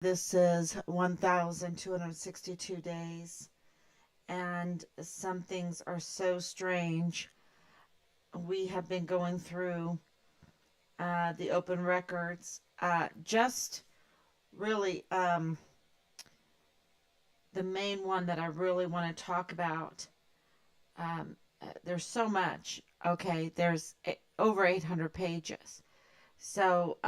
This is 1,262 days, and some things are so strange. We have been going through the open records. Just really, the main one that I really want to talk about. There's so much. Okay, there's over 800 pages. So,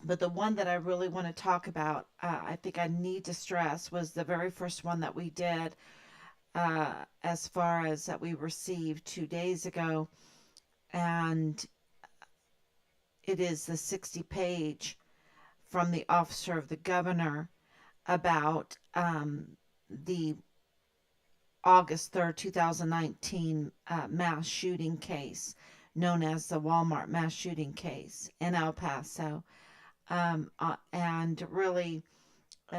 but the one that I really want to talk about, I think I need to stress, was the very first one that we did, as far as that we received 2 days ago. And it is the 60 page from the officer of the governor about the August 3rd, 2019 mass shooting case known as the Walmart mass shooting case in El Paso. And really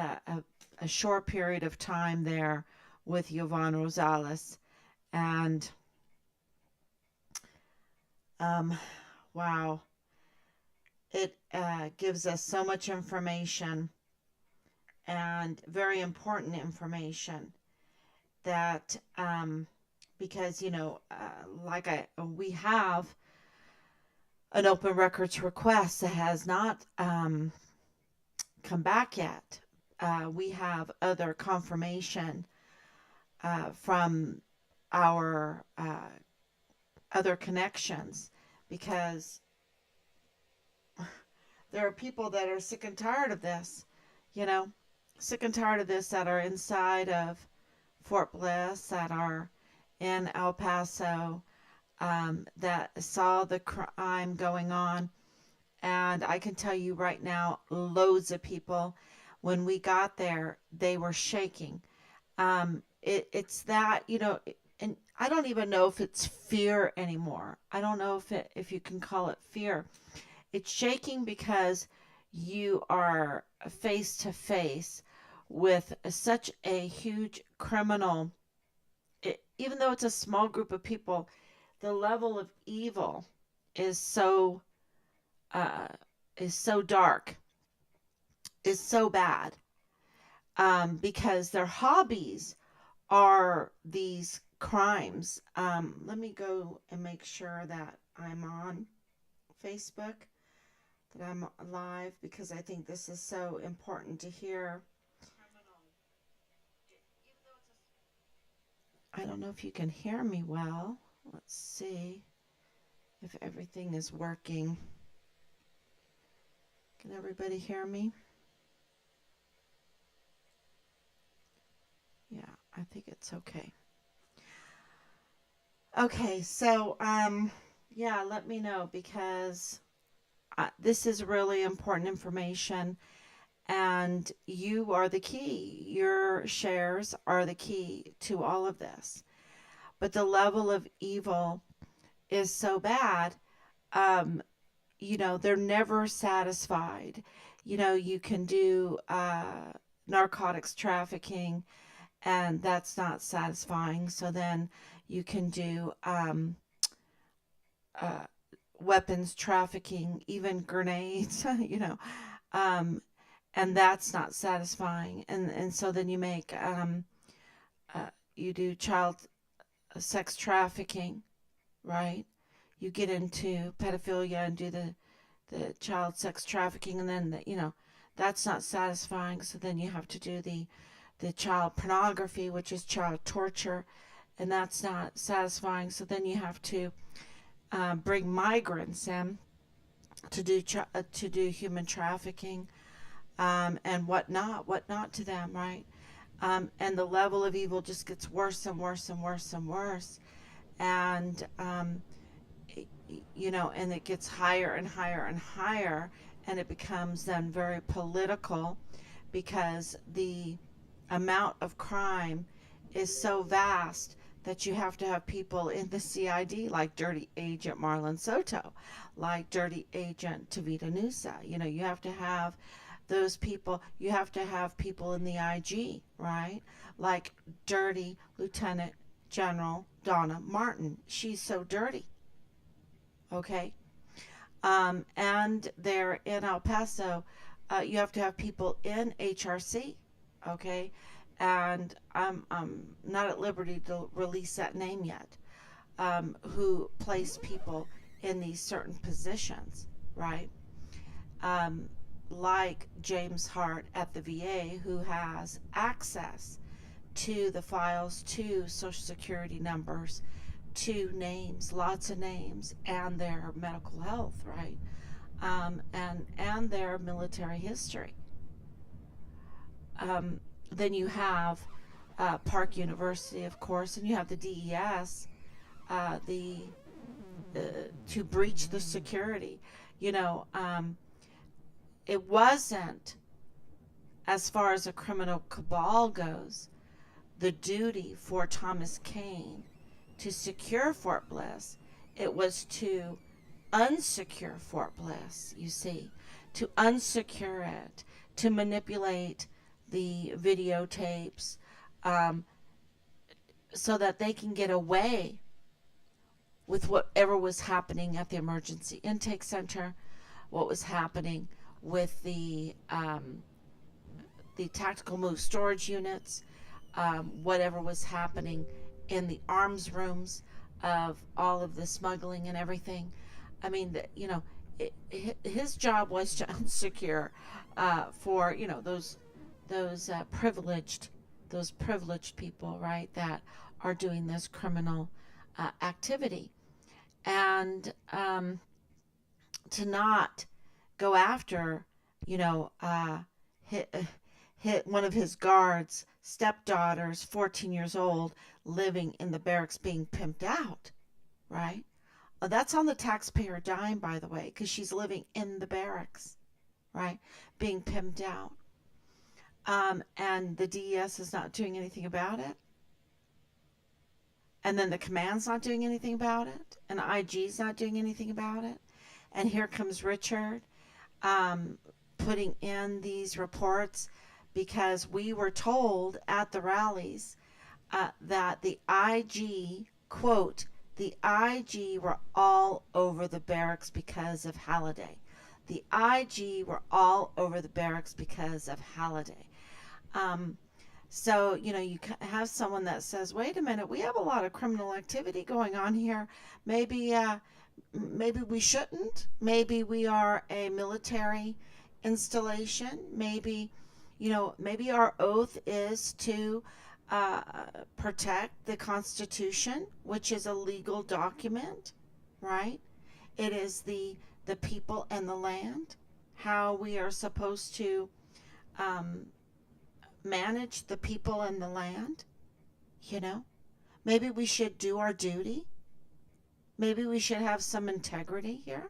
a short period of time there with Yovan Rosales. And um, wow, it gives us so much information, and very important information, that because we have an open records request that has not come back yet. We have other confirmation from our other connections, because there are people that are sick and tired of this, you know, sick and tired of this, that are inside of Fort Bliss, that are in El Paso, that saw the crime going on. And I can tell you right now, loads of people, when we got there, they were shaking. It's that, and I don't even know if it's fear anymore. I don't know if you can call it fear. It's shaking because you are face to face with such a huge criminal. Even though it's a small group of people, the level of evil is so uh, is so dark, is so bad, because their hobbies are these crimes. Let me go and make sure that I'm on Facebook, that I'm live, because I think this is so important to hear. I don't know if you can hear me well. Let's see if everything is working. Can everybody hear me? Yeah, I think it's okay. Okay, so yeah, let me know, because this is really important information, and you are the key. Your shares are the key to all of this. But the level of evil is so bad. Um, they're never satisfied. You can do narcotics trafficking, and that's not satisfying. So then you can do uh, weapons trafficking, even grenades, um, and that's not satisfying. And so then uh, you do child sex trafficking, right? You get into pedophilia and do the child sex trafficking, and then that's not satisfying. So then you have to do the child pornography, which is child torture, and that's not satisfying. So then you have to bring migrants in to do human trafficking, and whatnot to them, right? And the level of evil just gets worse and worse and worse and worse, and and it gets higher and higher and higher, and it becomes then very political, because the amount of crime is so vast that you have to have people in the CID, like Dirty Agent Marlon Soto, like Dirty Agent Tavita Nusa. You have to have those people. You have to have people in the IG, right? Like Dirty Lieutenant General Donna Martin. She's so dirty, okay? And they're in El Paso. you have to have people in HRC, okay? And I'm not at liberty to release that name yet, who place people in these certain positions, right? Um, like James Hart at the VA, who has access to the files, to Social Security numbers, to names, lots of names, and their medical health, right? And their military history. Then you have Park University, of course, and you have the DES, the to breach the security. You know, it wasn't, as far as a criminal cabal goes, the duty for Thomas Kane to secure Fort Bliss. It was to unsecure Fort Bliss, you see, to unsecure it, to manipulate the videotapes, um, so that they can get away with whatever was happening at the emergency intake center, what was happening with the tactical move storage units, whatever was happening in the arms rooms of all of the smuggling and everything. I mean, his job was to unsecure for those privileged people, right, that are doing this criminal activity, and to not go after, hit one of his guards' stepdaughters, 14 years old, living in the barracks being pimped out, right? That's on the taxpayer dime, by the way, because she's living in the barracks, right? Being pimped out. And the DES is not doing anything about it. And then the command's not doing anything about it. And IG's not doing anything about it. And here comes Richard putting in these reports, because we were told at the rallies that the IG, quote, the IG were all over the barracks because of Halliday. The IG were all over the barracks because of Halliday. So, you have someone that says, wait a minute, we have a lot of criminal activity going on here. Maybe we shouldn't. Maybe we are a military installation. Maybe our oath is to protect the Constitution, which is a legal document, right? It is the people and the land, how we are supposed to manage the people and the land. Maybe we should do our duty. Maybe we should have some integrity here.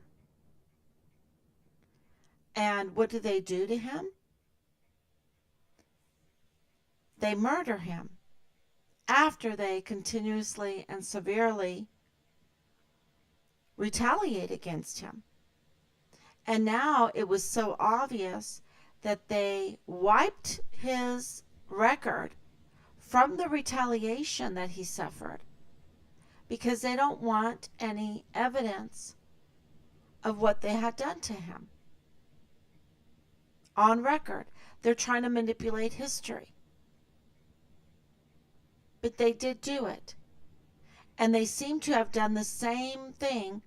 And what do they do to him? They murder him after they continuously and severely retaliate against him. And now it was so obvious that they wiped his record from the retaliation that he suffered, because they don't want any evidence of what they had done to him on record. They're trying to manipulate history. But they did do it. And they seem to have done the same thing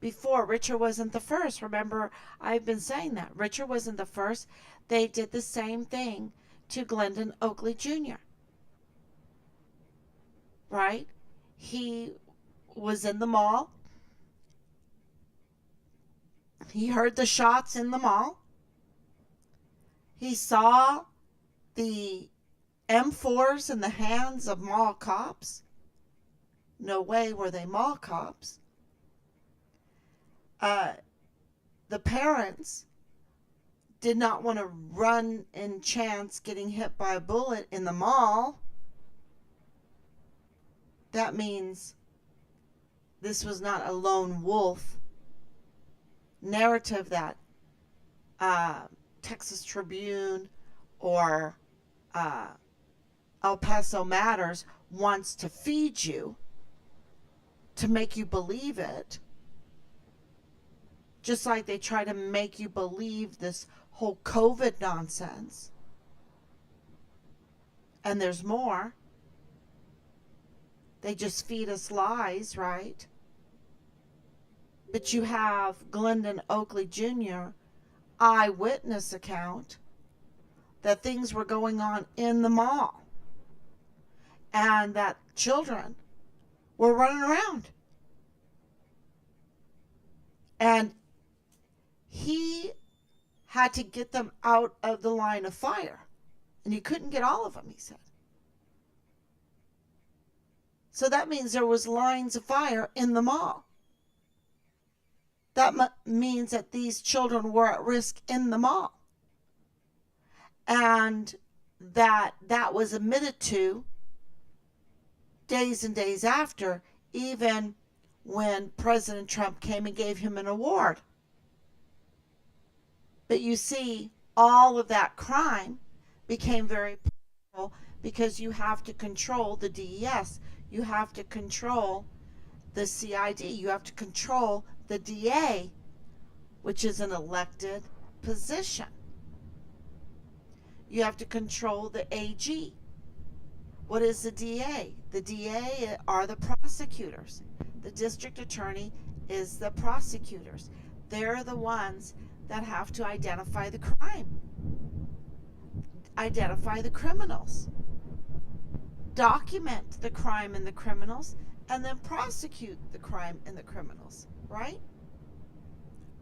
before. Richard wasn't the first. Remember, I've been saying that. Richard wasn't the first. They did the same thing to Glendon Oakley Jr. Right? He was in the mall. He heard the shots in the mall. He saw the M4s in the hands of mall cops. No way were they mall cops. The parents did not want to run in chance getting hit by a bullet in the mall. That means this was not a lone wolf narrative that Texas Tribune or El Paso Matters wants to feed you to make you believe it. Just like they try to make you believe this whole COVID nonsense. And there's more. They just feed us lies, right? But you have Glendon Oakley Jr. eyewitness account that things were going on in the mall and that children were running around. And he had to get them out of the line of fire. And he couldn't get all of them, he said. So that means there was lines of fire in the mall. That means that these children were at risk in the mall. And that was admitted to days and days after, even when President Trump came and gave him an award. But you see, all of that crime became very powerful because you have to control the DES. You have to control the CID. You have to control the DA, which is an elected position. You have to control the AG. What is the DA? The DA are the prosecutors. The district attorney is the prosecutors. They're the ones that have to identify the crime, identify the criminals, document the crime and the criminals, and then prosecute the crime and the criminals, right?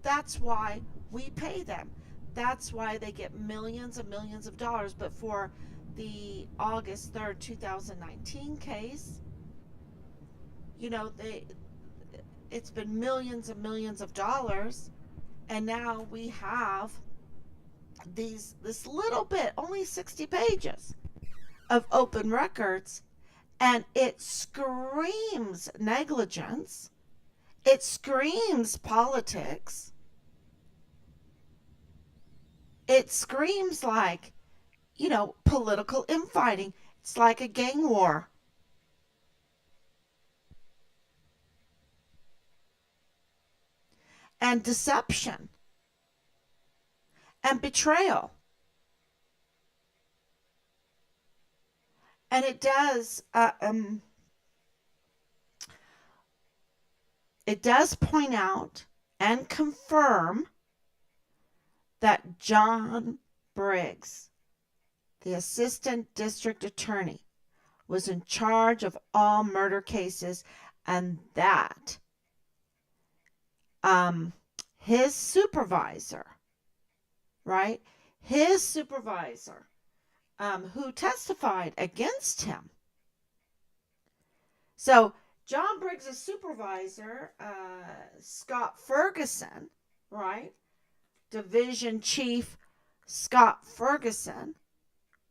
That's why we pay them. That's why they get millions and millions of dollars. But for the August 3rd, 2019 case, it's been millions and millions of dollars, and now we have this little bit, only 60 pages of open records, and it screams negligence. It screams politics. It screams like, political infighting. It's like a gang war. And deception. And betrayal. And it does point out and confirm that John Briggs, the assistant district attorney, was in charge of all murder cases, and that his supervisor, right? His supervisor, who testified against him. So John Briggs' supervisor, Scott Ferguson, right? Division Chief Scott Ferguson.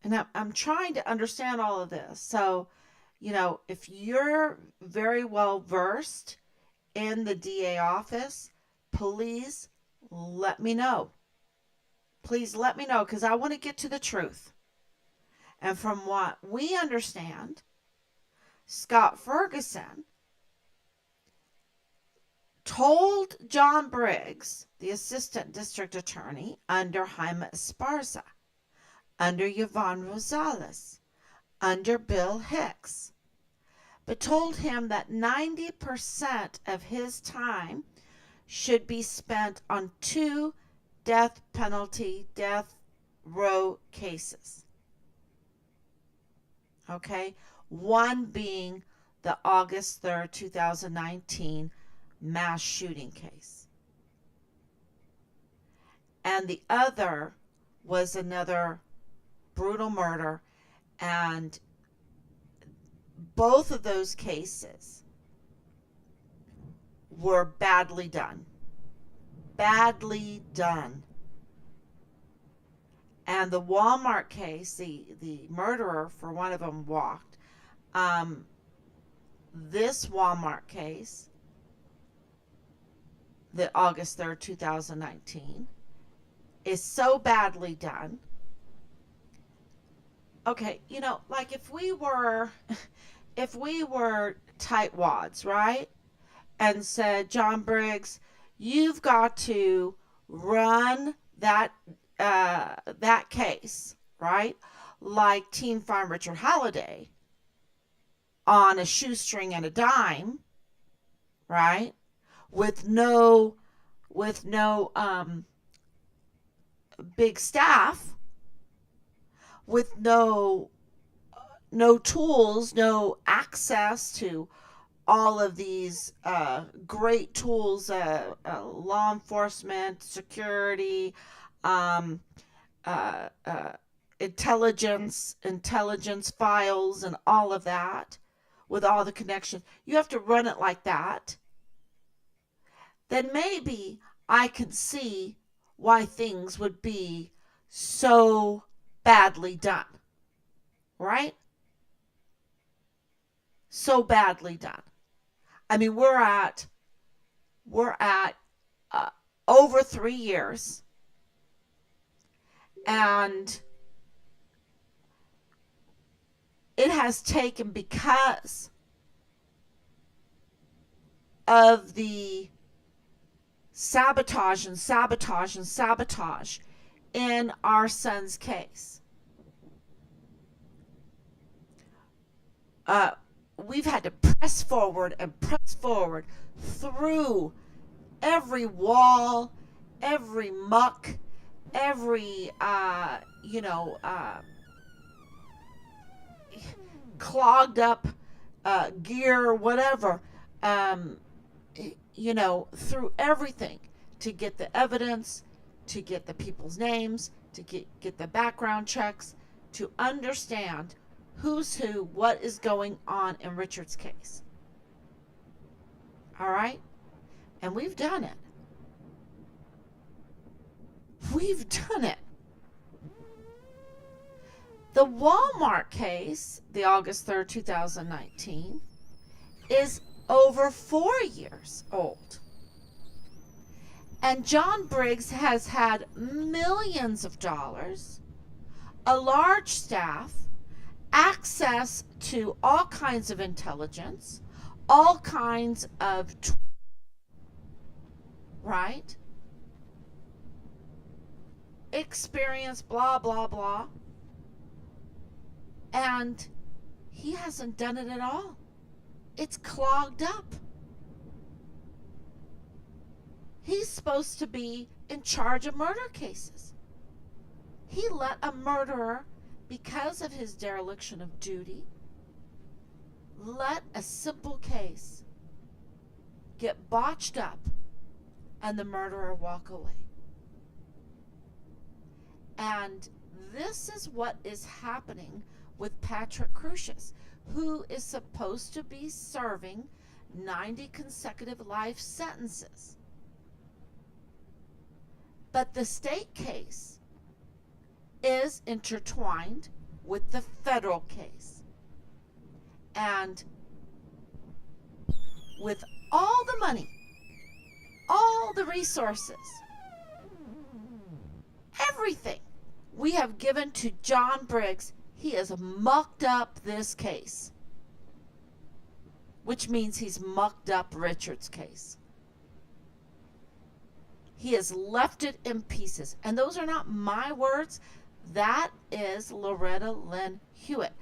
And I'm trying to understand all of this. So, if you're very well versed in the DA office, please let me know. Please let me know, because I want to get to the truth. And from what we understand, Scott Ferguson told John Briggs, the assistant district attorney under Jaime Esparza, under Yvonne Rosales, under Bill Hicks, but told him that 90% of his time should be spent on 2 death penalty, death row cases. Okay? One being the August 3rd, 2019 mass shooting case. And the other was another brutal murder, and both of those cases were badly done. Badly done. And the Walmart case, the murderer for one of them walked. This Walmart case, the August 3rd, 2019, is so badly done. Okay, like if we were tightwads, right? And said, John Briggs, you've got to run that that case, right? Like teen farm Richard Halliday on a shoestring and a dime, right? With no big staff, with no tools, no access to all of these great tools, law enforcement, security, um, uh, uh, intelligence files, and all of that, with all the connections. You have to run it like that. Then maybe I can see why things would be so badly done, right? So badly done. I mean, we're at uh, over 3 years, and it has taken, because of the sabotage and sabotage and sabotage in our son's case. Uh, we've had to press forward and press forward through every wall, every muck, every clogged up gear, whatever, um, through everything to get the evidence, to get the people's names, to get the background checks, to understand who's who, what is going on in Richard's case. All right? And we've done it. We've done it. The Walmart case, the August 3rd, 2019, is over 4 years old. And John Briggs has had millions of dollars, a large staff, access to all kinds of intelligence, all kinds of right? Experience, blah, blah, blah. And he hasn't done it at all. It's clogged up. He's supposed to be in charge of murder cases. He let a murderer, because of his dereliction of duty, let a simple case get botched up and the murderer walk away. And this is what is happening with Patrick Crusius, who is supposed to be serving 90 consecutive life sentences. But the state case is intertwined with the federal case. And with all the money, all the resources, everything we have given to John Briggs, he has mucked up this case, which means he's mucked up Richard's case. He has left it in pieces. And those are not my words. That is Loretta Lynn Hewitt.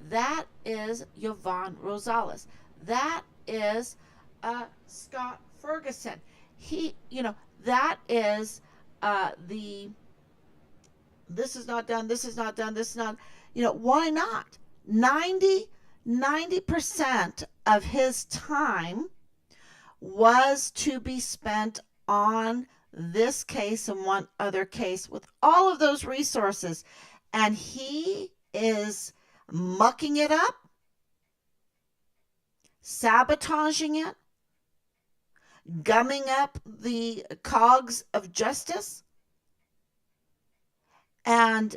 That is Yvonne Rosales. That is Scott Ferguson. That is this is not done, this is not done, this is not, why not? 90% of his time was to be spent on this case and one other case with all of those resources. And he is mucking it up, sabotaging it, gumming up the cogs of justice, and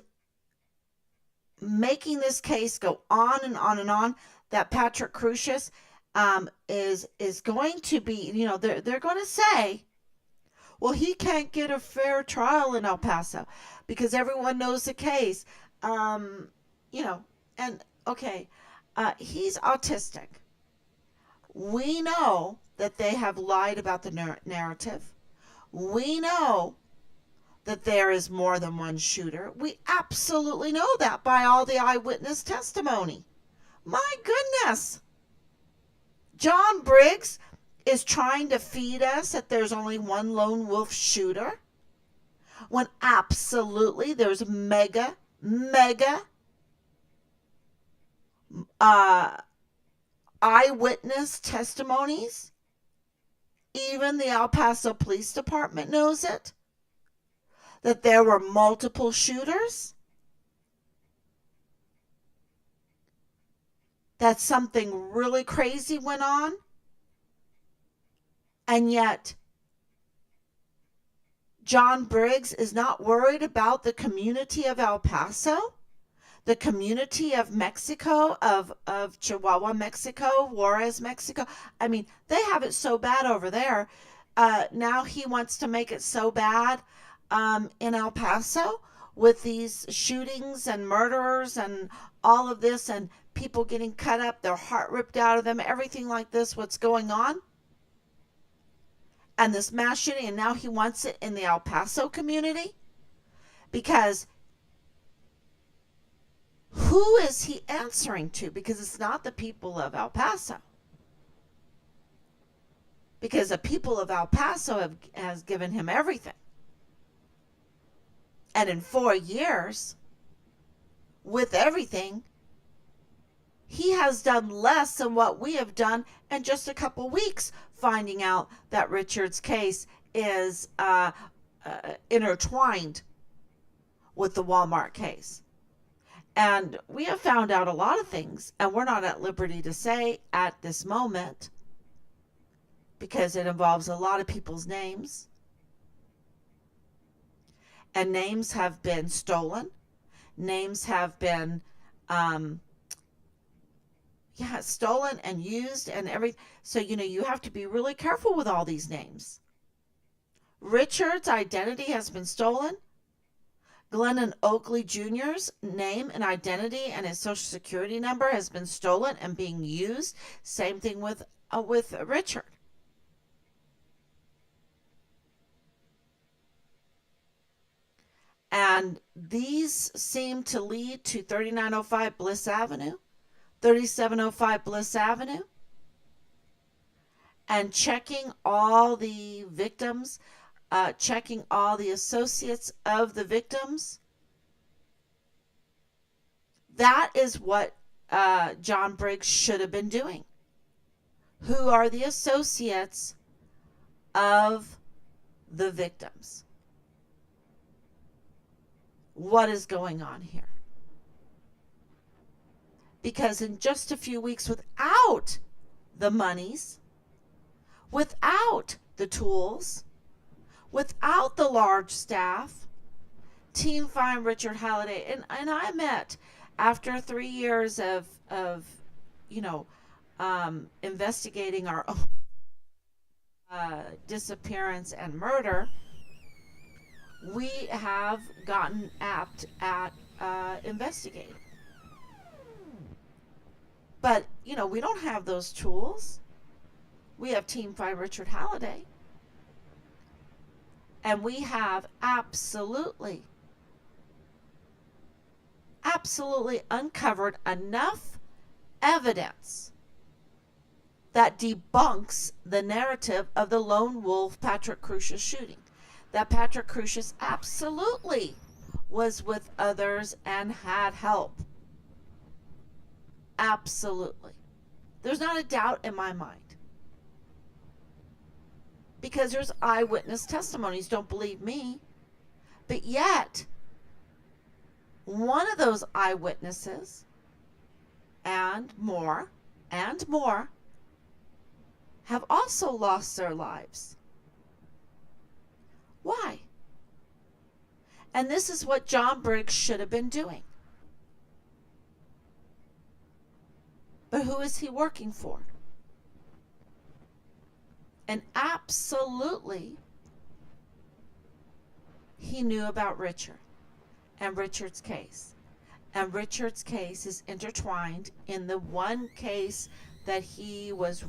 making this case go on and on and on. That Patrick Crusius is going to be, they're going to say, well, he can't get a fair trial in El Paso because everyone knows the case. And okay, he's autistic. We know that they have lied about the narrative. We know that there is more than one shooter. We absolutely know that by all the eyewitness testimony. My goodness. John Briggs is trying to feed us that there's only one lone wolf shooter, when absolutely there's mega uh, eyewitness testimonies. Even the El Paso Police Department knows it, that there were multiple shooters, that something really crazy went on, and yet John Briggs is not worried about the community of El Paso, the community of Mexico, of Chihuahua, Mexico, Juarez, Mexico. I mean, they have it so bad over there. Now he wants to make it so bad in El Paso with these shootings and murderers and all of this, and people getting cut up, their heart ripped out of them, everything like this, what's going on. And this mass shooting, and now he wants it in the El Paso community, because who is he answering to? Because it's not the people of El Paso. Because the people of El Paso has given him everything. And in 4 years, with everything, he has done less than what we have done in just a couple weeks, finding out that Richard's case is intertwined with the Walmart case. And we have found out a lot of things, and we're not at liberty to say at this moment, because it involves a lot of people's names. And names have been stolen. Names have been stolen and used and everything. So, you have to be really careful with all these names. Richard's identity has been stolen. Glennon Oakley Jr.'s name and identity and his social security number has been stolen and being used. Same thing with Richard. And these seem to lead to 3905 Bliss Avenue, 3705 Bliss Avenue, and checking all the victims, checking all the associates of the victims. That is what John Briggs should have been doing. Who are the associates of the victims? What is going on here? Because in just a few weeks, without the monies, without the tools, without the large staff, Team Find Richard Halliday, and I met after 3 years of investigating our own disappearance and murder, we have gotten apt at investigating. But, we don't have those tools. We have Team Find Richard Halliday. And we have absolutely uncovered enough evidence that debunks the narrative of the lone wolf Patrick Crucius shooting. That Patrick Crucius absolutely was with others and had help. Absolutely. There's not a doubt in my mind. Because there's eyewitness testimonies. Don't believe me. But yet, one of those eyewitnesses and more have also lost their lives. Why? And this is what John Briggs should have been doing. But who is he working for? And absolutely, he knew about Richard and Richard's case. And Richard's case is intertwined in the one case that he was,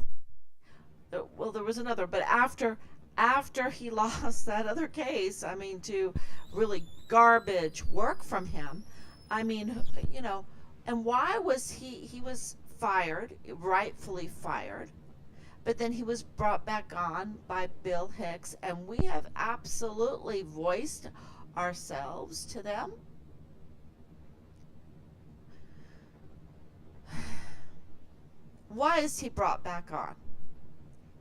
well, there was another, but after after he lost that other case, I mean, to really garbage work from him. I mean, you know, and why was he was fired, rightfully fired, but then he was brought back on by Bill Hicks, and we have absolutely voiced ourselves to them. Why is he brought back on?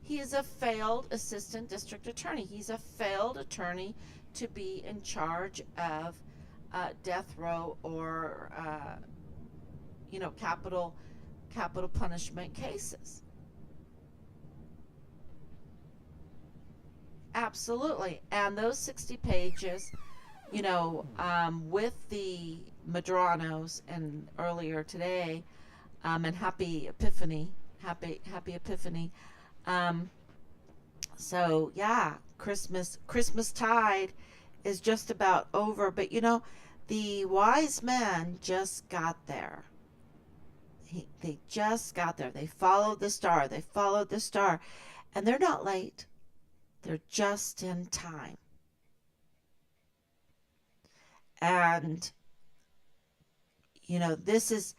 He is a failed assistant district attorney. He's a failed attorney to be in charge of death row or capital punishment cases. Absolutely. And those 60 pages, with the Madranos and earlier today, and happy Epiphany, happy Epiphany. Um, so yeah, Christmas tide is just about over, but the wise men just got there. They just got there. They followed the star. They followed the star, and they're not late. They're just in time. And this is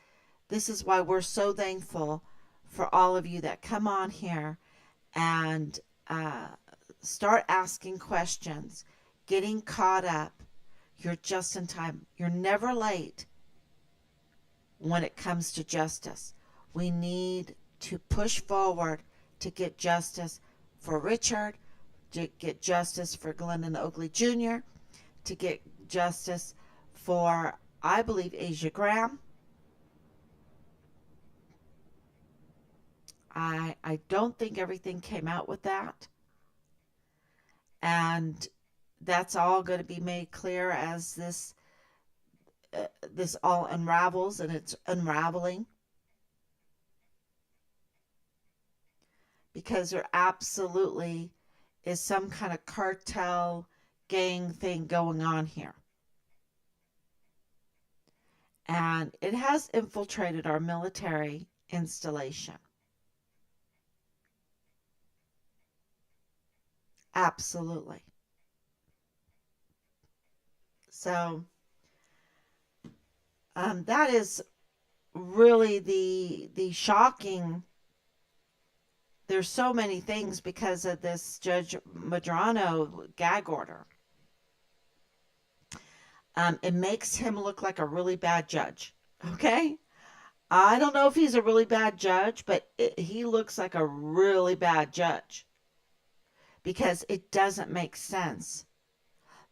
why we're so thankful for all of you that come on here and start asking questions, getting caught up. You're just in time. You're never late when it comes to justice. We need to push forward to get justice for Richard, to get justice for Glendon Oakley Jr., to get justice for, I believe, Asia Graham. I don't think everything came out with that. And that's all going to be made clear as this all unravels, and it's unraveling. Because there absolutely is some kind of cartel gang thing going on here. And it has infiltrated our military installation. Absolutely. So that is really the shocking. There's so many things because of this Judge Madrano gag order. It makes him look like a really bad judge. Okay? I don't know if he's a really bad judge, but he looks like a really bad judge. Because it doesn't make sense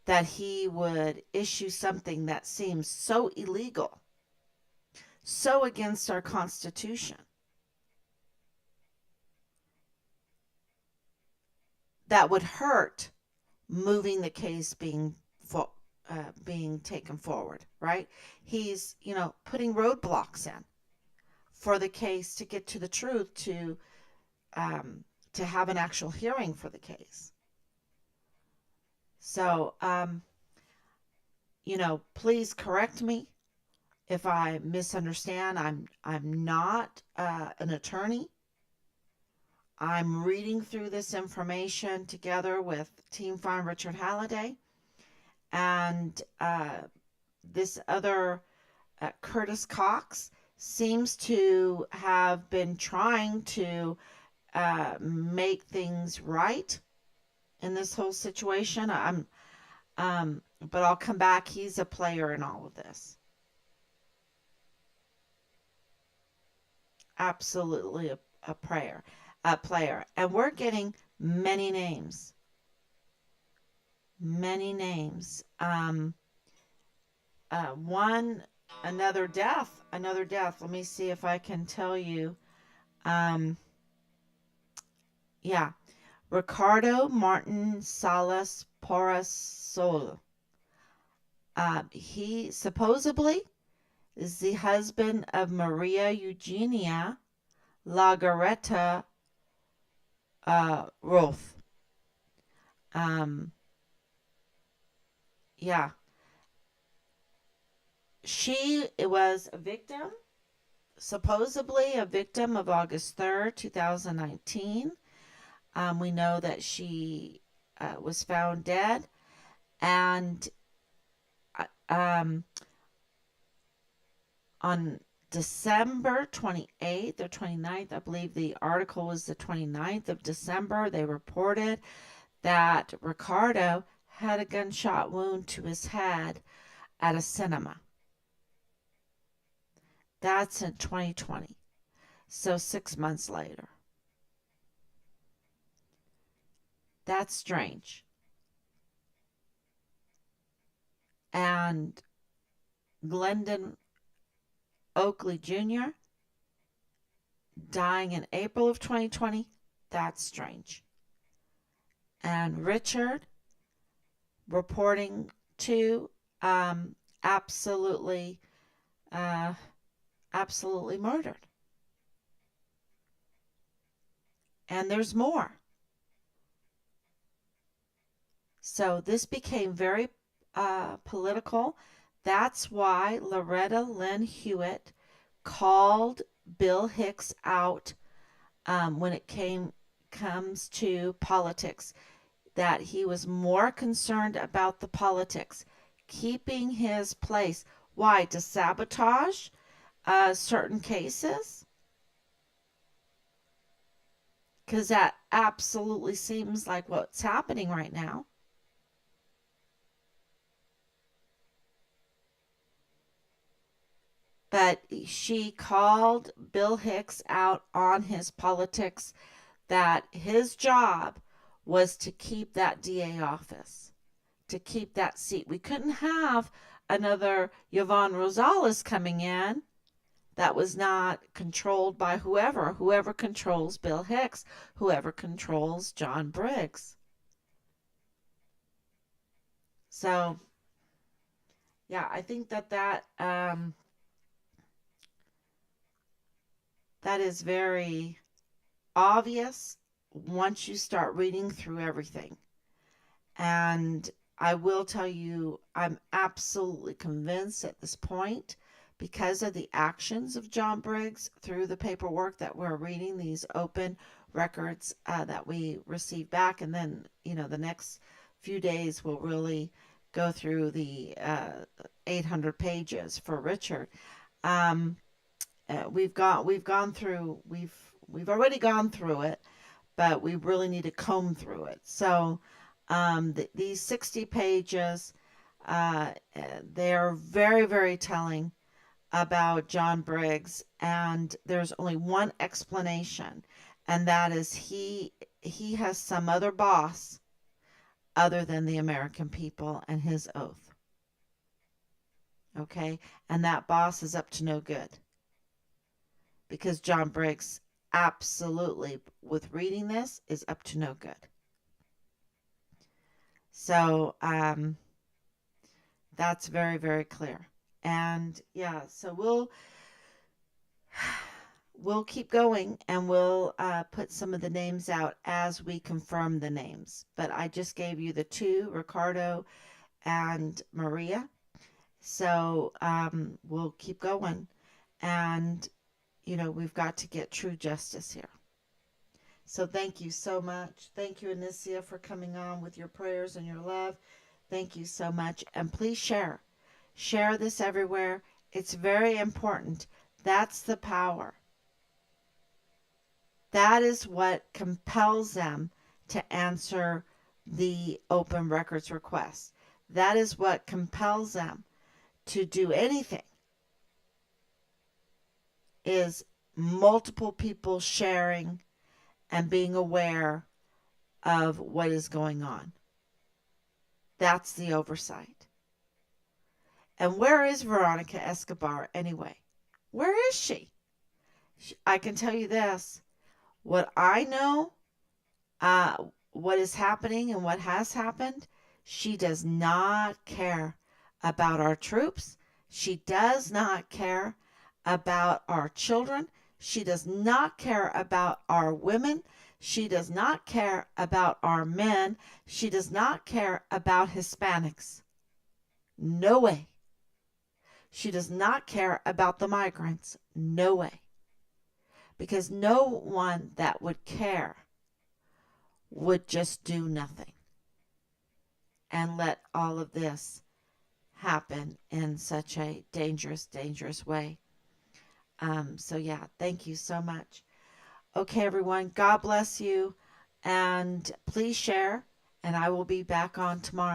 that he would issue something that seems so illegal, so against our Constitution, that would hurt moving the case being taken forward, right? He's, putting roadblocks in for the case to get to the truth, to have an actual hearing for the case. So, please correct me if I misunderstand. I'm not an attorney. I'm reading through this information together with Team Farm Richard Halliday and this other Curtis Cox seems to have been trying to make things right in this whole situation. But I'll come back. He's a player in all of this. Absolutely a player. And we're getting many names. Many names. Another death. Let me see if I can tell you. Yeah. Ricardo Martin Salas Porasol. He supposedly is the husband of Maria Eugenia Lagaretta Rolf. Yeah. She was a victim, supposedly a victim of August 3rd, 2019. We know that she was found dead, and um, on December 28th or 29th, I believe the article was the 29th of December, they reported that Ricardo had a gunshot wound to his head at a cinema. That's in 2020. So 6 months later. That's strange. And Glendon Oakley Jr. dying in April of 2020. That's strange. And Richard reporting to absolutely, uh, absolutely murdered. And there's more. So this became very political. That's why Loretta Lynn Hewitt called Bill Hicks out when it comes to politics, that he was more concerned about the politics, keeping his place. Why? To sabotage certain cases? Because that absolutely seems like what's happening right now. But she called Bill Hicks out on his politics, that his job was to keep that DA office, to keep that seat. We couldn't have another Yvonne Rosales coming in that was not controlled by whoever controls Bill Hicks, whoever controls John Briggs. So, yeah, I think that is very obvious once you start reading through everything. And I will tell you, I'm absolutely convinced at this point, because of the actions of John Briggs through the paperwork that we're reading, these open records that we receive back, and then, the next few days we'll really go through the 800 pages for Richard. Um, we've already gone through it, but we really need to comb through it. So these 60 pages, they are very, very telling about John Briggs, and there's only one explanation, and that is he has some other boss other than the American people and his oath. Okay? And that boss is up to no good. Because John Briggs absolutely, with reading this, is up to no good. So that's very, very clear. And yeah, so we'll keep going, and we'll put some of the names out as we confirm the names. But I just gave you the two, Ricardo and Maria. So we'll keep going. And, we've got to get true justice here. So thank you so much. Thank you, Anicia, for coming on with your prayers and your love. Thank you so much. And please share. Share this everywhere. It's very important. That's the power. That is what compels them to answer the open records request. That is what compels them to do anything, is multiple people sharing and being aware of what is going on. That's the oversight. And where is Veronica Escobar anyway? Where is she? I can tell you this. What I know, what is happening and what has happened, she does not care about our troops. She does not care about our children. She does not care about our women. She does not care about our men. She does not care about Hispanics. No way. She does not care about the migrants. No way. Because no one that would care would just do nothing. and let all of this happen in such a dangerous, dangerous way. So, yeah, thank you so much. Okay, everyone, God bless you. And please share, and I will be back on tomorrow.